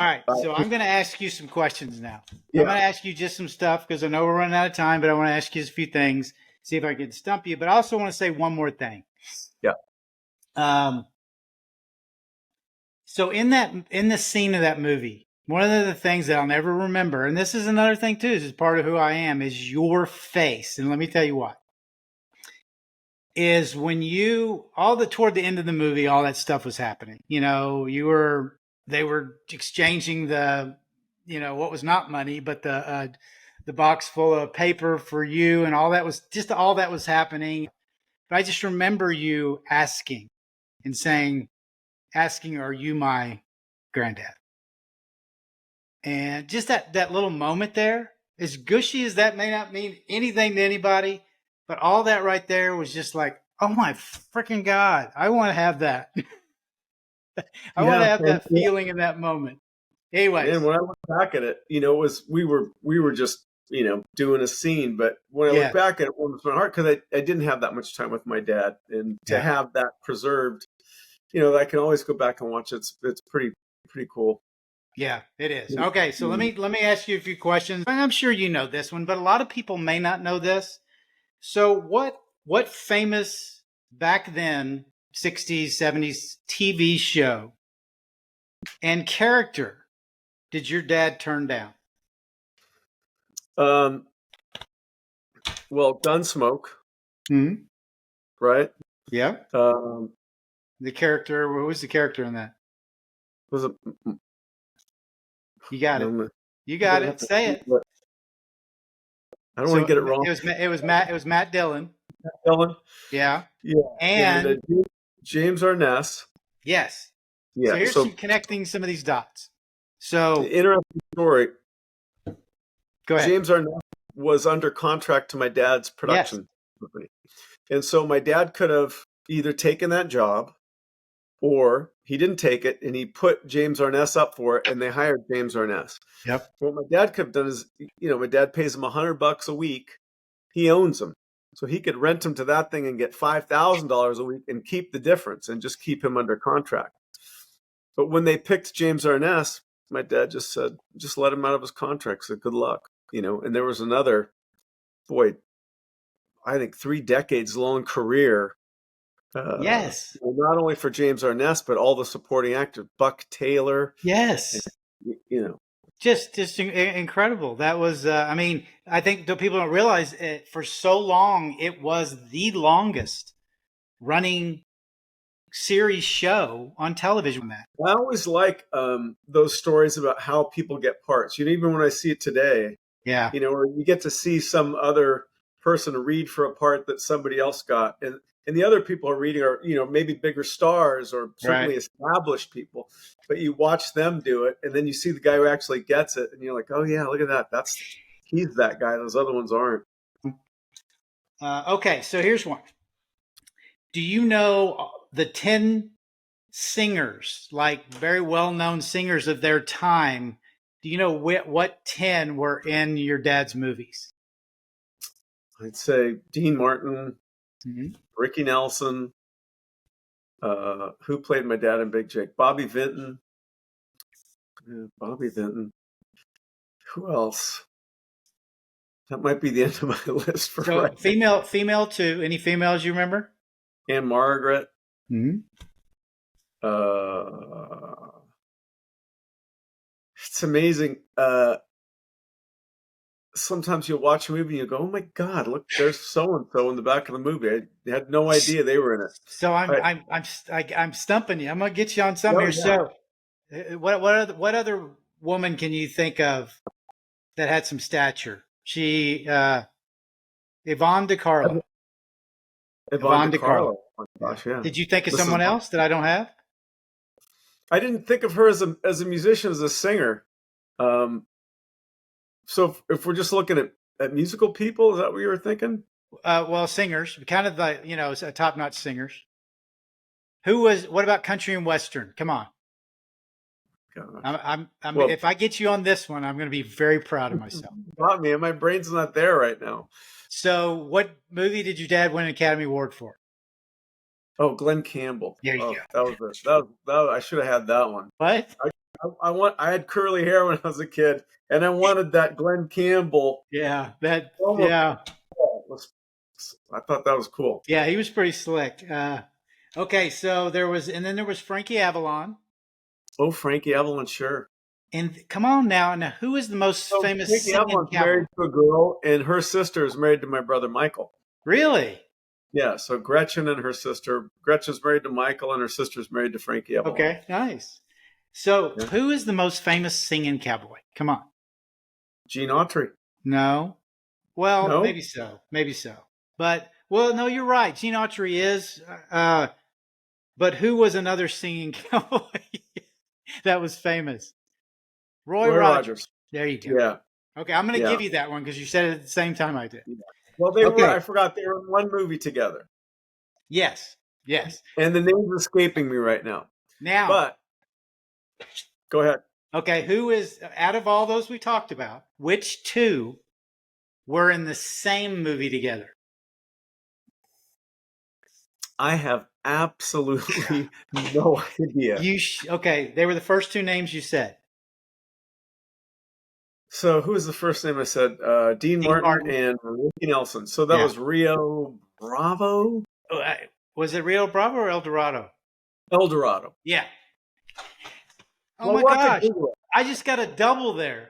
All right, so I'm going to ask you some questions now. I'm Yeah. going to ask you just some stuff because I know we're running out of time, but I want to ask you just a few things, see if I can stump you. But I also want to say one more thing. Yeah. Um, so in the scene of that movie, one of the things that I'll never remember, and this is another thing too, this is part of who I am, is your face. And let me tell you what. Is when you toward the end of the movie, all that stuff was happening. They were exchanging what was not money, but the box full of paper for you, and all that was happening. But I just remember you asking, "Are you my granddad?" And just that little moment there, as gushy as that may not mean anything to anybody, but all that right there was just like, oh my freaking God, I want to have that. I want to Yeah. have And that feeling in that moment. man, Anyways, when I look back at it, it was we were just doing a scene. But when I look yeah, back at it, it warms my heart because I didn't have that much time with my dad, and to yeah, have that preserved, I can always go back and watch it. It's pretty cool. yeah, it is. Okay, so let me ask you a few questions. And I'm sure you know this one, but a lot of people may not know this. So what famous back then 60s, 70s TV show and character did your dad turn down? Um, well, Gunsmoke, Hmm. right? Yeah. Um, The character, what was the character in that? was it? You got it. I'm You got gonna have it. to. Say it. I don't want So to get it wrong. it was Matt Dillon. Ellen. Yeah. Yeah, and And James Arness. yes. So Yeah. here's some So connecting some of these dots. So interesting story. go ahead. James Arnett was under contract to my dad's Yes. production company. And so my dad could have either taken that job or he didn't take it and he put James Arness up for it and they hired James Arness. Yep. What my dad could have done is, my dad pays him $100 a week. He owns them. So he could rent him to that thing and get $5,000 a week and keep the difference and just keep him under contract. But when they picked James Arness, my dad just said, just let him out of his contract. Said, good luck. And there was another, boy, I think 3 decades long career, Yes. not only for James Arness, but all the supporting actors, Buck Taylor, and, Yes. you know, Just incredible. That was, I mean, I think that people don't realize it, for so long, it was the longest running series show on television. That. I always like those stories about how people get parts. Even when I see it today, Yeah. or you get to see some other person read for a part that somebody else got, and the other people are reading are maybe bigger stars or Right. certainly established people, but you watch them do it, and then you see the guy who actually gets it, and you're like, oh yeah, look at that. He's that guy. Those other ones aren't. Okay. So here's one. Do you know the 10 singers, like very well known singers of their time? Do you know what 10 were in your dad's movies? I'd say Dean Martin, Mm-hmm. Ricky Nelson, who played my dad in Big Jake, Bobby Vinton. Yeah, Bobby Vinton. Who else? That might be the end of my list for So right now. female too. Any females you remember? And Margaret. Mm-hmm. Uh, it's amazing. Sometimes you'll watch a movie and you go, "Oh my God, look, there's so and so in the back of the movie. I had no idea they were in it." So I, I'm stumping you. I'm gonna get you on something oh here. yeah, So, what other woman can you think of that had some stature? She Yvonne DiCarlo. Yvonne Yvonne DiCarlo. DiCarlo. Oh my Yeah. gosh, yeah. Did you think of Mrs. someone else that I don't have? I didn't think of her as a musician, as a singer. Um, so if we're just looking at musical people, is that what you were thinking? Well, singers, kind of like top notch singers. Who was? What about country and western? Come on. Gosh. Well, If I get you on this one, I'm going to be very proud of myself. got me, and my brain's not there right now. So, what movie did your dad win an Academy Award for? Oh, Glenn Campbell. There you Oh, go. that was I should have had that one. What? I had curly hair when I was a kid, and I wanted that Glenn Campbell. Yeah, I thought that was cool. yeah, he was pretty slick. Okay, so and then there was Frankie Avalon. Oh, Frankie Avalon, sure. And come on now, who is the most So famous Frankie singing Avalon's cowboy? married to a girl, and her sister is married to my brother Michael. Really? Yeah, so Gretchen and her sister. Gretchen's married to Michael, and her sister's married to Frankie Avalon. Okay, nice. So, Yeah. who is the most famous singing cowboy? Come on. Gene Autry. No. Well, No? maybe so. Maybe so. But no, you're right. Gene Autry is. But who was another singing cowboy that was famous? Roy Roy Rogers. Rogers. There you go. Yeah. Okay, I'm going to Yeah. give you that one because you said it at the same time I did. Yeah. Well, they were. Okay. I forgot they were in one movie together, Yes. Yes. and the name's escaping me right now. Now, But go ahead. okay, who is out of all those we talked about? Which two were in the same movie together? I have absolutely no idea. Okay, they were the first two names you said. So who was the first name I said? Dean Martin and Ricky Nelson. So that was Rio Bravo? Was it Rio Bravo or El Dorado? El Dorado. Yeah. Oh my gosh. I just got a double there.